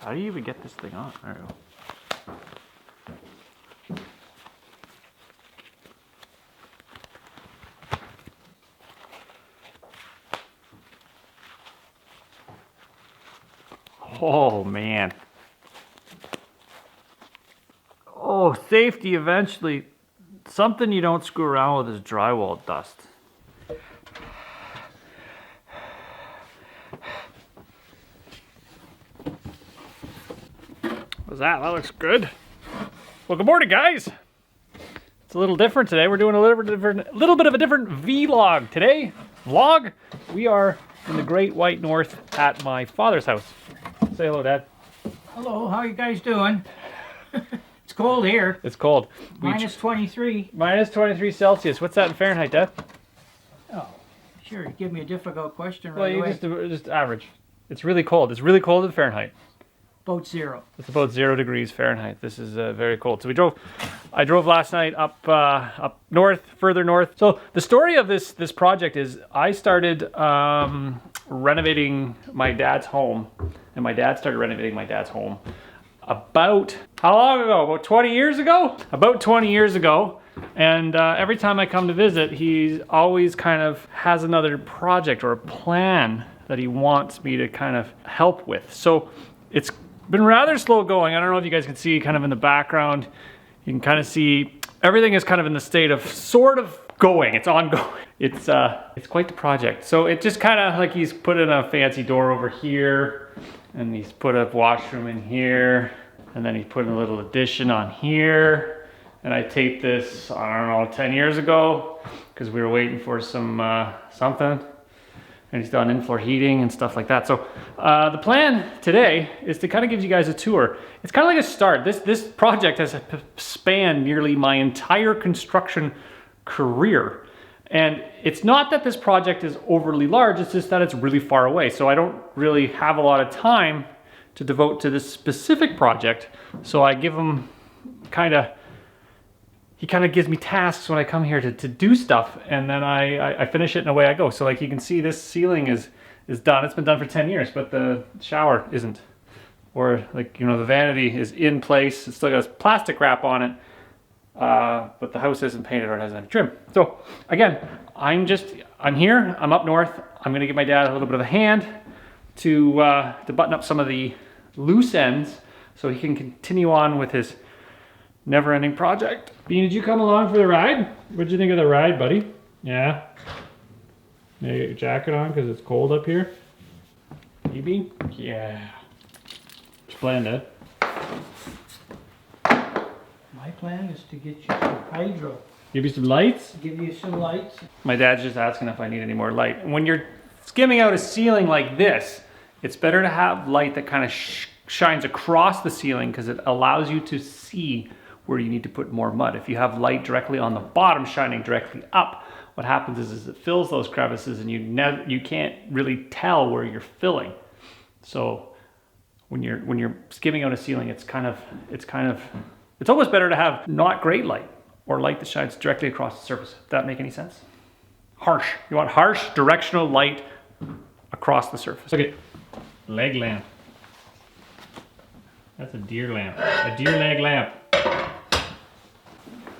How do you even get this thing on? There we go. Oh man. Oh, safety eventually. Something you don't screw around with is drywall dust. What's that? That looks good. Well, good morning, guys. It's a little different today. We're doing a little bit of a different vlog today. Vlog. We are in the Great White North at my father's house. Say hello, Dad. Hello, how you guys doing? It's cold here. It's cold. Minus 23. Minus 23 Celsius. What's that in Fahrenheit, Dad? Oh, sure. Give me a difficult question Well, right you away. just average. It's really cold. It's really cold in Fahrenheit. About 0. It's about 0 degrees Fahrenheit. This is very cold. So I drove last night up north, further north. So the story of this project is I started renovating my dad's home, and my dad started renovating my dad's home about, how long ago? About 20 years ago? About 20 years ago. And every time I come to visit, he always kind of has another project or a plan that he wants me to kind of help with. So it's been rather slow going. I don't know if you guys can see kind of in the background. You can kind of see everything is kind of in the state of sort of going. It's ongoing. It's quite the project. So it just kind of like he's put in a fancy door over here, and he's put a washroom in here, and then he's put a little addition on here. And I taped this, I don't know, 10 years ago because we were waiting for some something. And he's done in-floor heating and stuff like that. So the plan today is to kind of give you guys a tour. It's kind of like a start. This project has spanned nearly my entire construction career. And it's not that this project is overly large, it's just that it's really far away. So I don't really have a lot of time to devote to this specific project. So I give him he kind of gives me tasks when I come here to do stuff, and then I finish it and away I go. So like you can see, this ceiling is done. It's been done for 10 years, but the shower isn't. Or like, you know, the vanity is in place. It's still got plastic wrap on it, but the house isn't painted or it hasn't had trim. So again, I'm here, I'm up north. I'm gonna give my dad a little bit of a hand to button up some of the loose ends so he can continue on with his never-ending project. Bean, did you come along for the ride? What'd you think of the ride, buddy? Yeah? You get your jacket on because it's cold up here? You, Bean? Yeah. What's your plan, Dad? My plan is to get you some hydro. Give you some lights? Give you some lights. My dad's just asking if I need any more light. And when you're skimming out a ceiling like this, it's better to have light that kind of shines across the ceiling because it allows you to see where you need to put more mud. If you have light directly on the bottom shining directly up, what happens is it fills those crevices and you can't really tell where you're filling. So when you're skimming out a ceiling, it's almost better to have not great light or light that shines directly across the surface. Does that make any sense? Harsh. You want harsh directional light across the surface. Okay, leg lamp. That's a deer lamp. A deer leg lamp.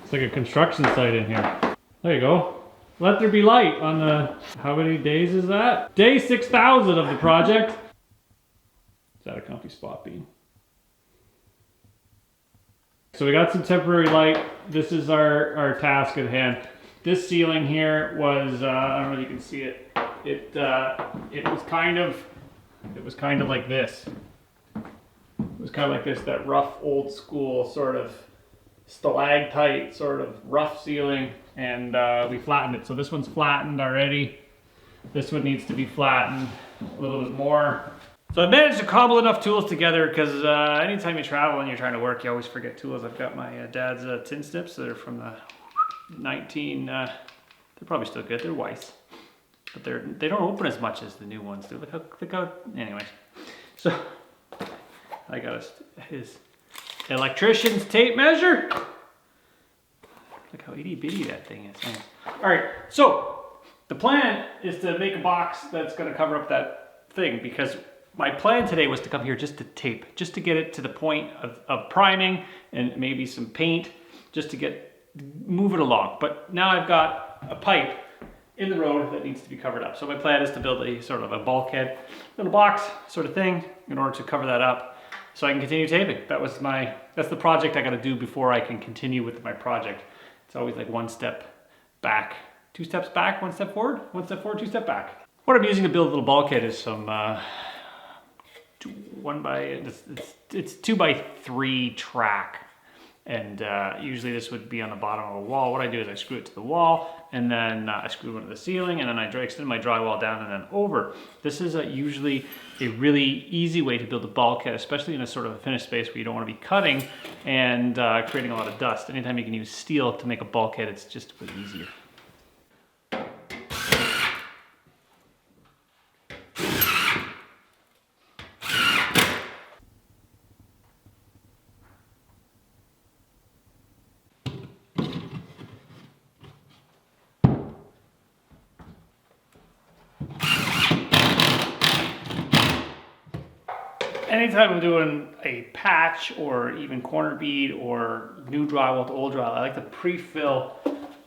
It's like a construction site in here. There you go. Let there be light on the, how many days is that? Day 6,000 of the project. Is that a comfy spot, Bean? So we got some temporary light. This is our task at hand. This ceiling here was, I don't know if you can see it. It was kind of like this. It was kind of like this, that rough old school sort of stalactite, sort of rough ceiling, and we flattened it. So this one's flattened already. This one needs to be flattened a little bit more. So I managed to cobble enough tools together because anytime you travel and you're trying to work, you always forget tools. I've got my dad's tin snips that are from the they're probably still good. They're Weiss, but they don't open as much as the new ones do. Look how anyways. So I got his electrician's tape measure. Look how itty bitty that thing is. All right, so the plan is to make a box that's going to cover up that thing because My plan today was to come here just to tape, just to get it to the point of priming and maybe some paint, just to move it along. But now I've got a pipe in the road that needs to be covered up. So my plan is to build a sort of a bulkhead, little box sort of thing in order to cover that up so I can continue taping. That's the project I gotta do before I can continue with my project. It's always like one step back, two steps back, one step forward, two step back. What I'm using to build a little bulkhead is some it's 2x3 track. And usually this would be on the bottom of a wall. What I do is I screw it to the wall, and then I screw it to the ceiling, and then I extend my drywall down and then over. This is usually a really easy way to build a bulkhead, especially in a sort of a finished space where you don't want to be cutting and creating a lot of dust. Anytime you can use steel to make a bulkhead, it's just a bit easier. Anytime I'm doing a patch or even corner bead or new drywall to old drywall, I like to pre-fill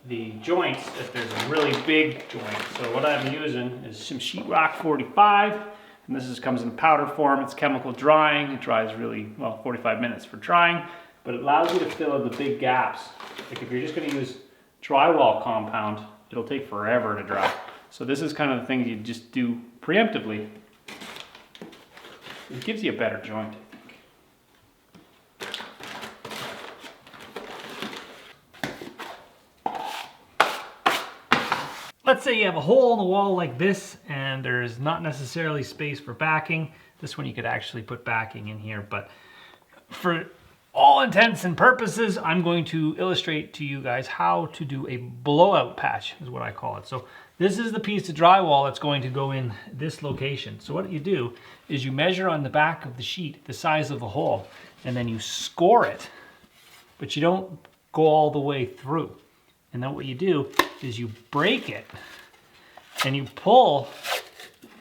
the joints if there's a really big joint. So what I'm using is some sheetrock 45, and this comes in powder form. It's chemical drying. It dries really, well, 45 minutes for drying, but it allows you to fill in the big gaps. Like if you're just gonna use drywall compound, it'll take forever to dry. So this is kind of the thing you just do preemptively. It gives you a better joint, I think. Let's say you have a hole in the wall like this and there's not necessarily space for backing. This one you could actually put backing in here, but for all intents and purposes, I'm going to illustrate to you guys how to do a blowout patch, is what I call it. So this is the piece of drywall that's going to go in this location. So what you do is you measure on the back of the sheet the size of the hole, and then you score it, but you don't go all the way through. And then what you do is you break it and you pull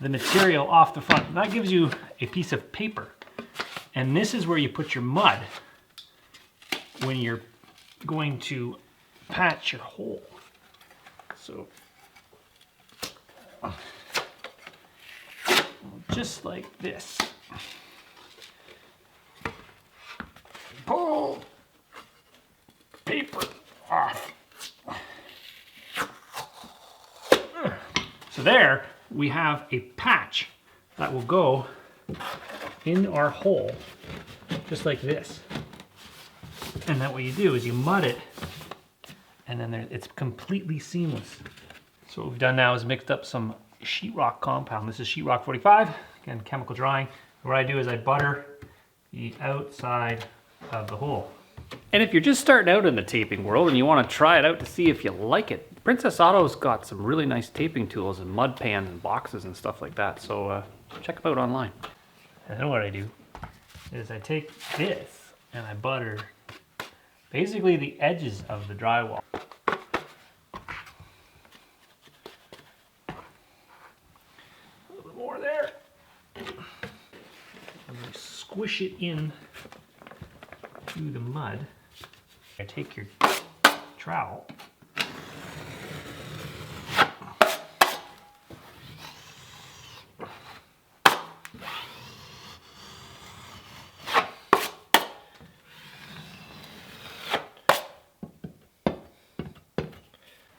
the material off the front. And that gives you a piece of paper. And this is where you put your mud when you're going to patch your hole. So just like this. Pull paper off. So there we have a patch that will go in our hole just like this. And then what you do is you mud it, and then it's completely seamless. So what we've done now is mixed up some sheetrock compound. This is sheetrock 45, again, chemical drying. What I do is I butter the outside of the hole. And if you're just starting out in the taping world and you want to try it out to see if you like it, Princess Auto's got some really nice taping tools and mud pans and boxes and stuff like that. So check them out online. And then what I do is I take this and I butter basically the edges of the drywall. A little bit more there. And we squish it in to the mud. I take your trowel.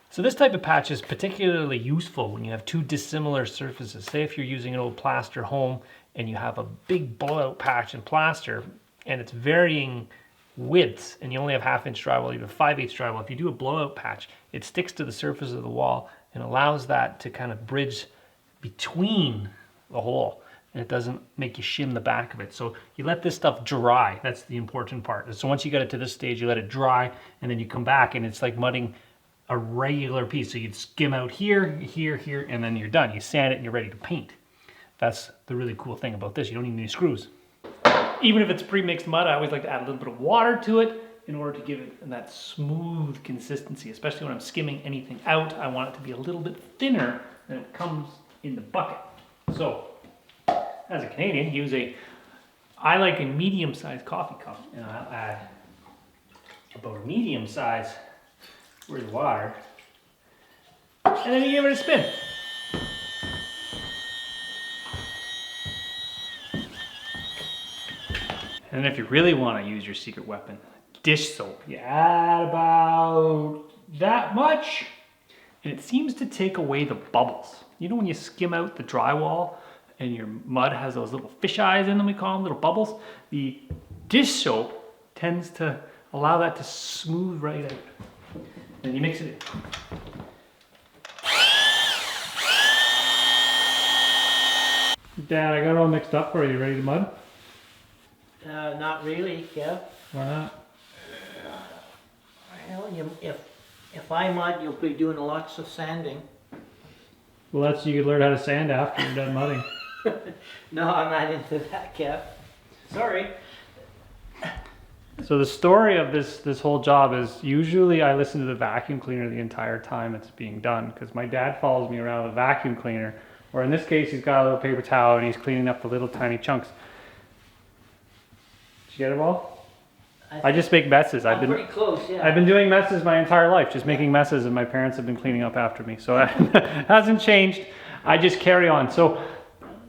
So this type of patch is particularly useful when you have two dissimilar surfaces. Say if you're using an old plaster home and you have a big blowout patch in plaster and it's varying widths and you only have 1/2 inch drywall, you have 5/8 drywall. If you do a blowout patch, it sticks to the surface of the wall and allows that to kind of bridge between the hole, and it doesn't make you shim the back of it. So you let this stuff dry. That's the important part. So once you get it to this stage, you let it dry, and then you come back and it's like mudding a regular piece. So you'd skim out here, here, here, and then you're done. You sand it and you're ready to paint. That's the really cool thing about this. You don't need any screws. Even if it's pre-mixed mud, I always like to add a little bit of water to it in order to give it that smooth consistency, especially when I'm skimming anything out. I want it to be a little bit thinner than it comes in the bucket. So as a Canadian, I like a medium-sized coffee cup, and I'll add about a medium size worth of water, and then you give it a spin. And if you really want to use your secret weapon, dish soap, you add about that much, and it seems to take away the bubbles. You know when you skim out the drywall and your mud has those little fish eyes in them, we call them, little bubbles? The dish soap tends to allow that to smooth right out. And you mix it in. Dad, I got it all mixed up for you. Ready to mud? Not really, Kev. Why not? Well, if I mud, you'll be doing lots of sanding. Well, you could learn how to sand after you're done mudding. No, I'm not into that, Kev. Sorry. So the story of this whole job is usually I listen to the vacuum cleaner the entire time it's being done, because my dad follows me around with a vacuum cleaner, or in this case he's got a little paper towel and he's cleaning up the little tiny chunks. Did you get it all? I just make messes. I'm pretty close, yeah. I've been doing messes my entire life, just making messes, and my parents have been cleaning up after me. So it hasn't changed. I just carry on. So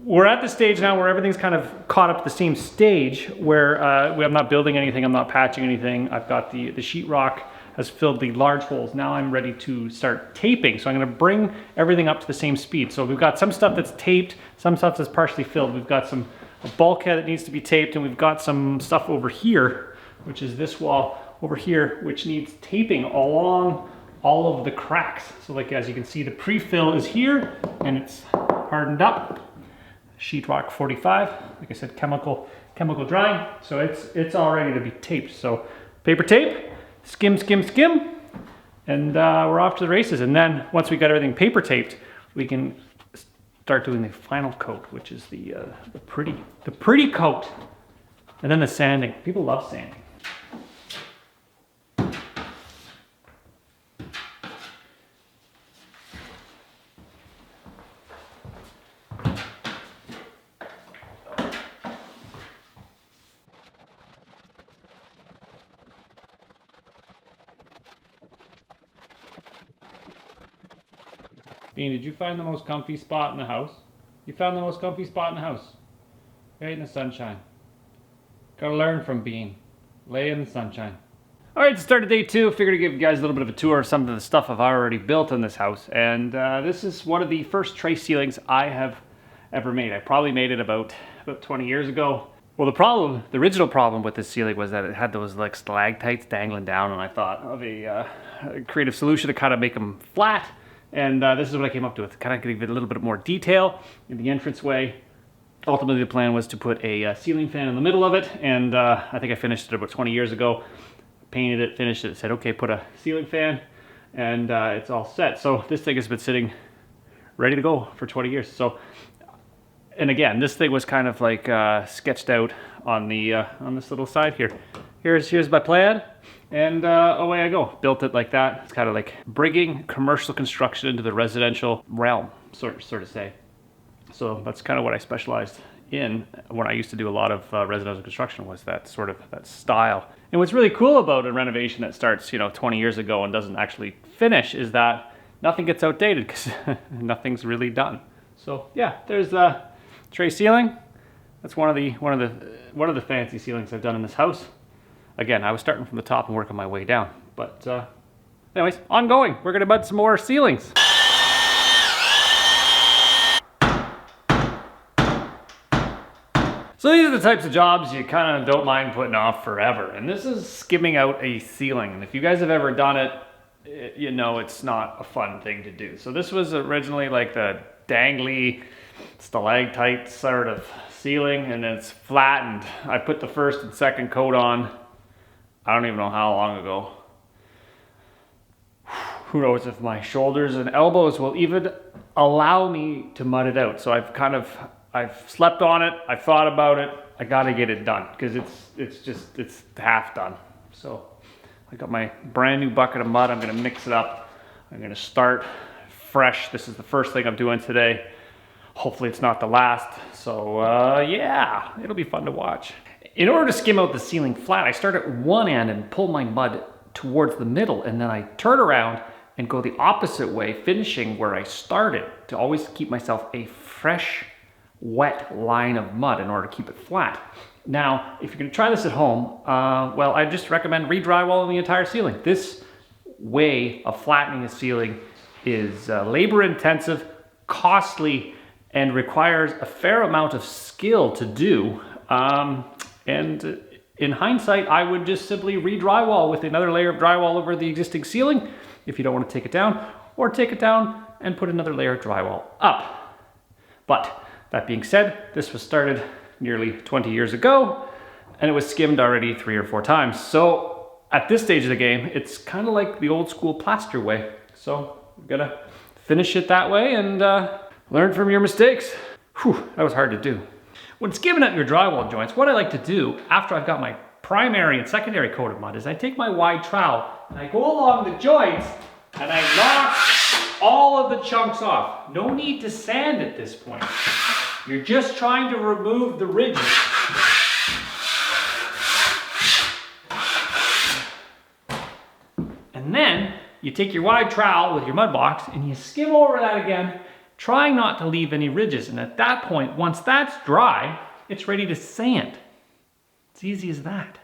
we're at the stage now where everything's kind of caught up to the same stage where I'm not building anything, I'm not patching anything. I've got the sheetrock has filled the large holes. Now I'm ready to start taping. So I'm gonna bring everything up to the same speed. So we've got some stuff that's taped, some stuff that's partially filled. We've got a bulkhead that needs to be taped, and we've got some stuff over here, which is this wall over here, which needs taping along all of the cracks. So like, as you can see, the pre-fill is here and it's hardened up. Sheetrock 45, like I said, chemical drying. So it's all ready to be taped. So paper tape, skim, skim, skim, and we're off to the races. And then once we got everything paper taped, we can start doing the final coat, which is the pretty coat. And then the sanding. People love sanding. Bean, did you find the most comfy spot in the house? You found the most comfy spot in the house. Right in the sunshine. Gotta learn from Bean. Lay in the sunshine. Alright, to start day 2, figured to give you guys a little bit of a tour of some of the stuff I've already built in this house. And this is one of the first tray ceilings I have ever made. I probably made it about 20 years ago. Well, the original problem with this ceiling was that it had those like stalactites dangling down, and I thought of a creative solution to kind of make them flat. And this is what I came up with, kind of give it a little bit more detail in the entranceway. Ultimately, the plan was to put a ceiling fan in the middle of it, and I think I finished it about 20 years ago. Painted it, finished it, said, okay, put a ceiling fan, and it's all set. So this thing has been sitting ready to go for 20 years. So, and again, this thing was kind of like sketched out on this little side here. Here's my plan. And away I go. Built it like that. It's kind of like bringing commercial construction into the residential realm, sort of say. So that's kind of what I specialized in when I used to do a lot of residential construction, was that sort of that style. And what's really cool about a renovation that starts 20 years ago and doesn't actually finish is that nothing gets outdated, because nothing's really done. So yeah, there's a tray ceiling. That's one of the fancy ceilings I've done in this house. Again, I was starting from the top and working my way down. But anyways, ongoing. We're gonna mud some more ceilings. So these are the types of jobs you kind of don't mind putting off forever. And this is skimming out a ceiling. And if you guys have ever done it, you know it's not a fun thing to do. So this was originally like the dangly stalactite sort of ceiling, and then it's flattened. I put the first and second coat on, I don't even know how long ago. Who knows if my shoulders and elbows will even allow me to mud it out. So I've slept on it, I've thought about it, I gotta get it done, because it's half done. So I got my brand new bucket of mud, I'm gonna mix it up. I'm gonna start fresh. This is the first thing I'm doing today. Hopefully it's not the last. So So yeah, it'll be fun to watch. In order to skim out the ceiling flat, I start at one end and pull my mud towards the middle, and then I turn around and go the opposite way, finishing where I started, to always keep myself a fresh, wet line of mud in order to keep it flat. Now, if you're going to try this at home, well, I just recommend re-drywalling the entire ceiling. This way of flattening a ceiling is labor-intensive, costly, and requires a fair amount of skill to do. And in hindsight, I would just simply re-drywall with another layer of drywall over the existing ceiling if you don't want to take it down, or take it down and put another layer of drywall up. But that being said, this was started nearly 20 years ago, and it was skimmed already 3 or 4 times. So at this stage of the game, it's kind of like the old school plaster way. So we're gonna finish it that way and learn from your mistakes. Whew, that was hard to do. When skimming out your drywall joints, what I like to do after I've got my primary and secondary coat of mud is I take my wide trowel and I go along the joints and I knock all of the chunks off. No need to sand at this point. You're just trying to remove the ridges. And then you take your wide trowel with your mud box and you skim over that again, trying not to leave any ridges. And at that point, once that's dry, it's ready to sand. It's easy as that.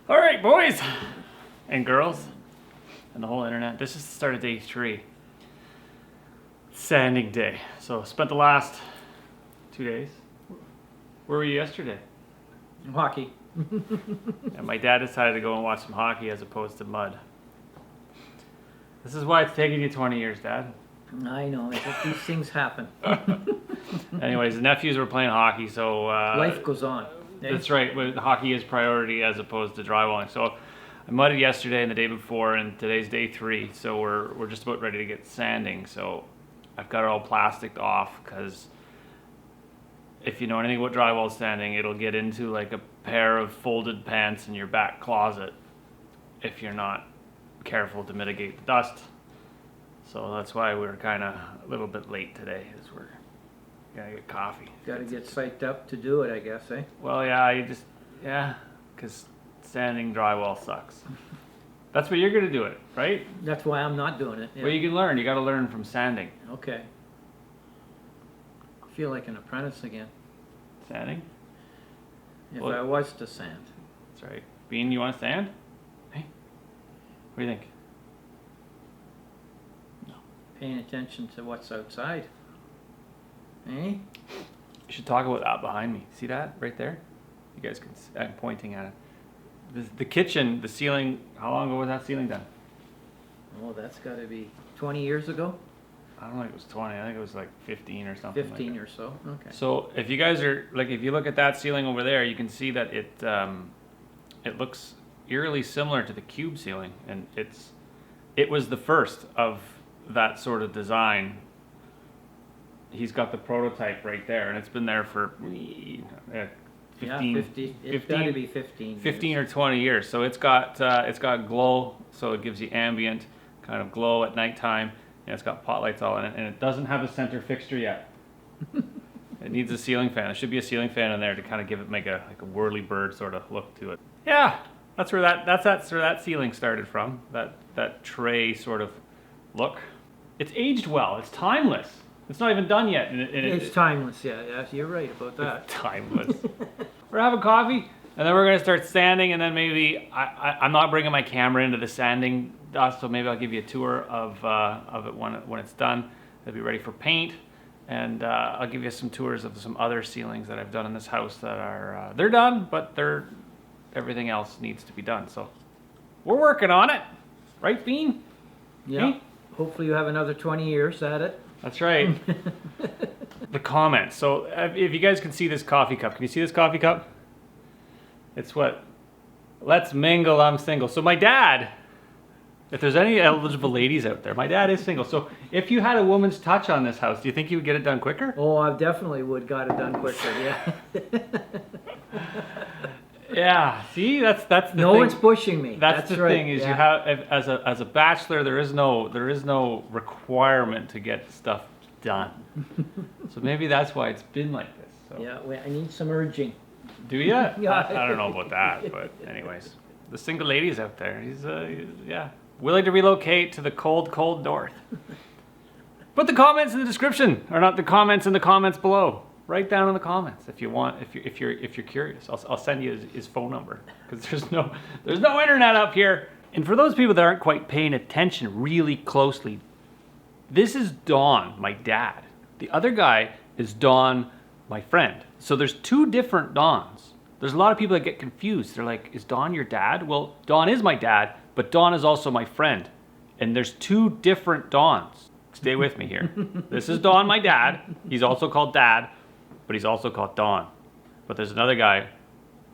All right, boys and girls and the whole internet, this is the start of day 3. Sanding day. So spent the last 2 days. Where were you yesterday? Hockey. And my dad decided to go and watch some hockey as opposed to mud. This is why it's taken you 20 years, Dad. I know, these things happen. Anyways, the nephews were playing hockey, so... Life goes on. That's right, but hockey is priority as opposed to drywalling. So I mudded yesterday and the day before, and today's day 3, so we're just about ready to get sanding. So I've got it all plasticed off, because if you know anything about drywall sanding, it'll get into like a pair of folded pants in your back closet if you're not careful to mitigate the dust. So that's why we're kind of a little bit late today, as we're gonna get coffee. Got to get psyched up to do it, I guess, eh? Well, yeah, because sanding drywall sucks. That's what you're gonna do it, right? That's why I'm not doing it. Yeah. Well, you can learn. You got to learn from sanding. Okay. I feel like an apprentice again. Sanding? If Well- I was to sand. That's right. Bean, you want to sand? Hey, what do you think? Paying attention to what's outside. Eh? You should talk about that behind me. See that right there? You guys can. I'm pointing at it. The kitchen, the ceiling. How long ago was that ceiling done? Oh, that's got to be 20 years ago? I don't think it was 20. I think it was like 15 or something. 15 like or so. Okay. So if you guys are like, if you look at that ceiling over there, you can see that it looks eerily similar to the cube ceiling, and it was the first of that sort of design. He's got the prototype right there, and it's been there for 15, Yeah, 50. It's got to be 15. 15 years. or 20 years. So it's got glow, so it gives you ambient kind of glow at nighttime. And it's got pot lights all in it, and it doesn't have a center fixture yet. It needs a ceiling fan. There should be a ceiling fan in there to kind of give it like a whirly bird sort of look to it. Yeah, that's where that ceiling started from. That tray sort of look. It's aged well. It's timeless. It's not even done yet. It's timeless, yeah, you're right about that. It's timeless. We're having coffee, and then we're gonna start sanding, and then maybe I'm not bringing my camera into the sanding dust, so maybe I'll give you a tour of it when it's done. It'll be ready for paint, and I'll give you some tours of some other ceilings that I've done in this house that are they're done, but everything else needs to be done. So we're working on it, right, Bean? Yeah. Hey? Hopefully you have another 20 years at it. That's right. The comments. So if you guys can see this coffee cup, can you see this coffee cup? It's what? Let's mingle, I'm single. So my dad If there's any eligible ladies out there, my dad is single. So if you had a woman's touch on this house, do you think you would get it done quicker? Oh, I definitely would got it done quicker. Yeah. Yeah. See, that's the No thing. one's pushing me. That's the right. thing is yeah. you have as a bachelor there is no requirement to get stuff done. So maybe that's why it's been like this. So. Yeah, I need some urging. Do you? Yeah. I don't know about that, but anyways, the single ladies out there, he's yeah, willing to relocate to the cold north. Put the comments in the description, or not the comments in the comments below. Write down in the comments if you want, if you're curious. I'll send you his phone number because there's no internet up here. And for those people that aren't quite paying attention really closely, this is Don, my dad. The other guy is Don, my friend. So there's two different Dons. There's a lot of people that get confused. They're like, is Don your dad? Well, Don is my dad, but Don is also my friend. And there's two different Dons. Stay with me here. This is Don, my dad. He's also called Dad, but he's also called Don. But there's another guy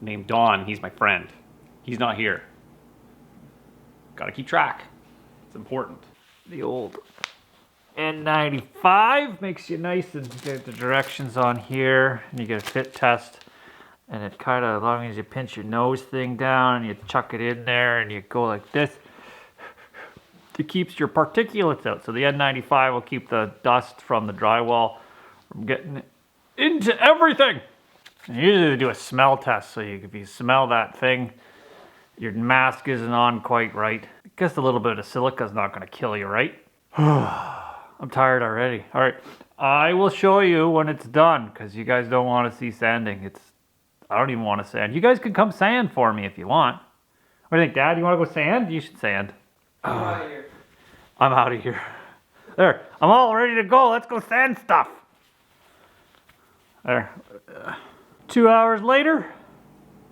named Don. He's my friend. He's not here. Gotta keep track. It's important. The old N95 makes you nice and get the directions on here. And you get a fit test. And it kind of, as long as you pinch your nose thing down and you chuck it in there and you go like this, it keeps your particulates out. So the N95 will keep the dust from the drywall from getting into everything. And usually they do a smell test. So if you smell that thing, your mask isn't on quite right. I guess a little bit of silica is not going to kill you, right? I'm tired already. All right, I will show you when it's done because you guys don't want to see sanding. I don't even want to sand. You guys can come sand for me if you want. What do you think, Dad? You want to go sand? You should sand. I'm out of here. I'm out of here. There, I'm all ready to go. Let's go sand stuff. There. 2 hours later,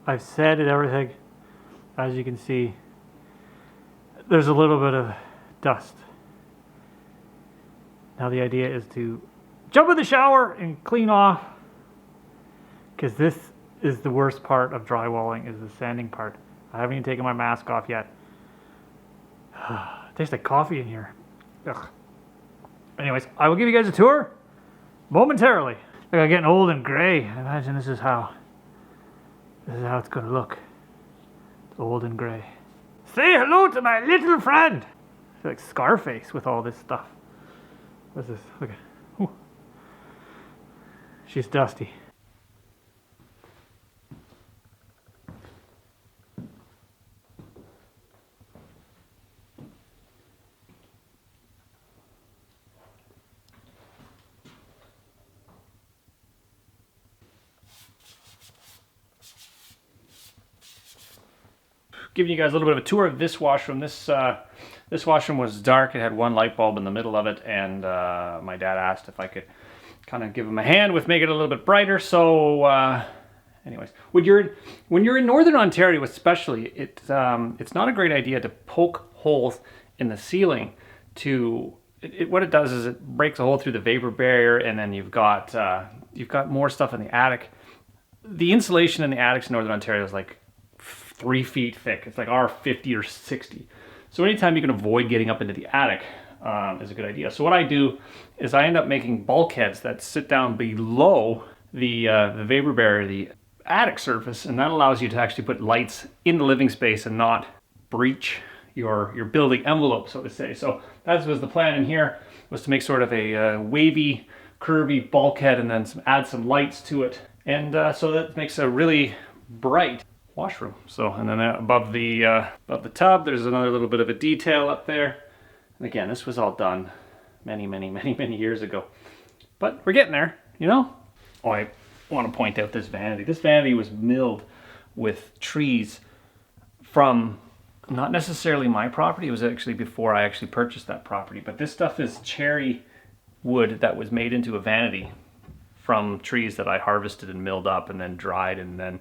I've sanded everything. As you can see, there's a little bit of dust. Now the idea is to jump in the shower and clean off, because this is the worst part of drywalling, is the sanding part. I haven't even taken my mask off yet. It tastes like coffee in here. Ugh. Anyways, I will give you guys a tour momentarily. Like I'm getting old and gray. I imagine this is how it's gonna look. It's old and gray. Say hello to my little friend. I feel like Scarface with all this stuff. What's this? Look at. Ooh. She's dusty. Giving you guys a little bit of a tour of this washroom. This washroom was dark. It had one light bulb in the middle of it, and my dad asked if I could kind of give him a hand with making it a little bit brighter. So, anyways, when you're in Northern Ontario, especially, it's not a great idea to poke holes in the ceiling. What it does is it breaks a hole through the vapor barrier, and then you've got more stuff in the attic. The insulation in the attics in Northern Ontario is like 3 feet thick. It's like R50 or 60. So anytime you can avoid getting up into the attic is a good idea. So what I do is I end up making bulkheads that sit down below the vapor barrier, the attic surface, and that allows you to actually put lights in the living space and not breach your building envelope, so to say. So that was the plan in here, was to make sort of a wavy, curvy bulkhead and then add some lights to it. And so that makes a really bright washroom. So, and then above the tub, there's another little bit of a detail up there. And again, this was all done many years ago. But we're getting there, you know? Oh, I want to point out this vanity. This vanity was milled with trees from not necessarily my property. It was actually before I actually purchased that property. But this stuff is cherry wood that was made into a vanity from trees that I harvested and milled up and then dried, and then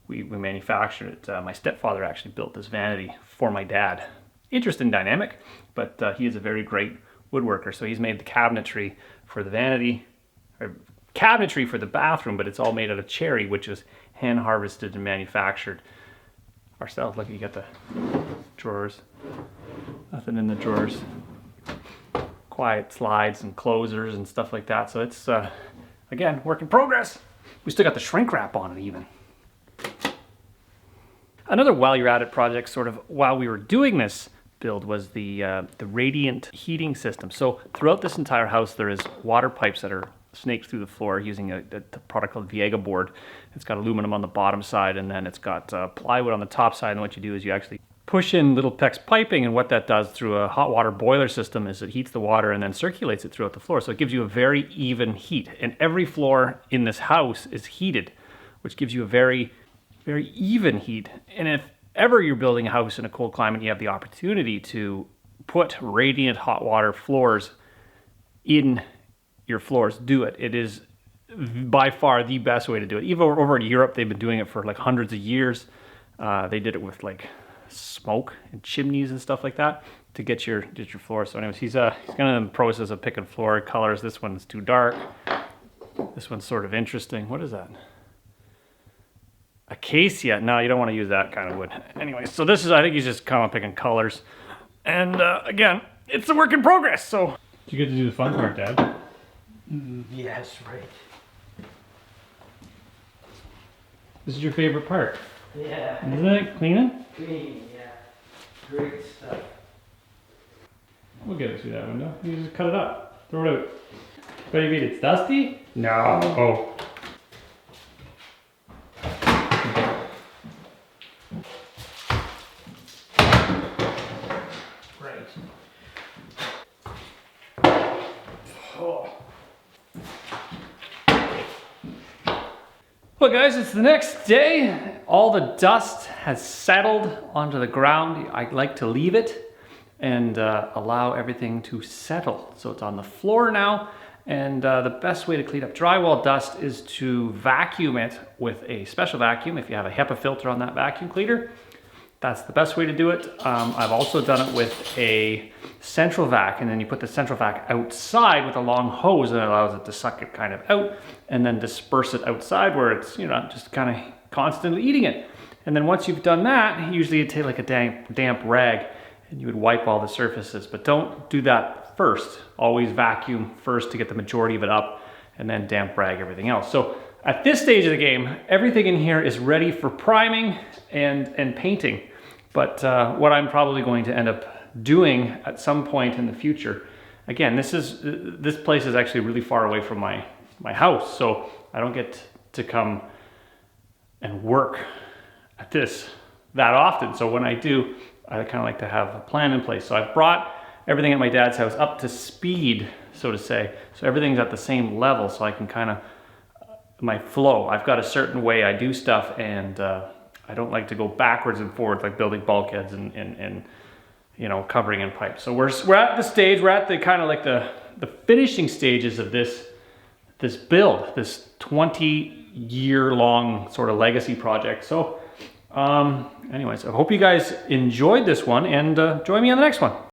we manufactured it. My stepfather actually built this vanity for my dad. Interesting dynamic, but he is a very great woodworker. So he's made the cabinetry for the vanity, or cabinetry for the bathroom, but it's all made out of cherry, which is hand harvested and manufactured ourselves. Look, you got the drawers. Nothing in the drawers. Quiet slides and closers and stuff like that. So it's, again, work in progress. We still got the shrink wrap on it even. Another while you're at it project, sort of while we were doing this build, was the radiant heating system. So throughout this entire house, there is water pipes that are snaked through the floor using a product called Viega board. It's got aluminum on the bottom side, and then it's got plywood on the top side. And what you do is you actually push in little PEX piping, and what that does through a hot water boiler system is it heats the water and then circulates it throughout the floor. So it gives you a very even heat. And every floor in this house is heated, which gives you a very, very even heat. And if ever you're building a house in a cold climate, you have the opportunity to put radiant hot water floors in your floors, do it. It is by far the best way to do it. Even over in Europe, they've been doing it for like hundreds of years. They did it with like smoke and chimneys and stuff like that to get your floor. So anyways, he's kind of in the process of picking floor colors. This one's too dark. This one's sort of interesting. What is that? Acacia. No, you don't want to use that kind of wood. Anyway, so this is, I think he's just kind of picking colors. And again, it's a work in progress. So you get to do the fun part, Dad. Yes, right. This is your favorite part. Yeah. Isn't it cleaning? Clean, yeah. Great stuff. We'll get it through that window. You just cut it up. Throw it out. What do you mean, it's dusty? No. Oh. Right. Oh. Well guys, it's the next day. All the dust has settled onto the ground. I like to leave it and allow everything to settle. So it's on the floor now. And the best way to clean up drywall dust is to vacuum it with a special vacuum. If you have a HEPA filter on that vacuum cleaner, that's the best way to do it. I've also done it with a central vac, and then you put the central vac outside with a long hose, and it allows it to suck it kind of out and then disperse it outside where it's, you know, just kind of constantly eating it. And then once you've done that, usually you take like a damp rag and you would wipe all the surfaces, but don't do that first. Always vacuum first to get the majority of it up and then damp rag everything else. So at this stage of the game, everything in here is ready for priming and painting. But what I'm probably going to end up doing at some point in the future, again, this place is actually really far away from my house, so I don't get to come and work at this that often. So when I do, I kind of like to have a plan in place. So I've brought everything at my dad's house up to speed, so to say. So everything's at the same level, so I can kind of, my flow. I've got a certain way I do stuff, and I don't like to go backwards and forwards like building bulkheads and you know, covering in pipe. So we're at the stage, we're at the kind of like the finishing stages of this build, this 20-year-long sort of legacy project. So anyways, I hope you guys enjoyed this one, and join me on the next one.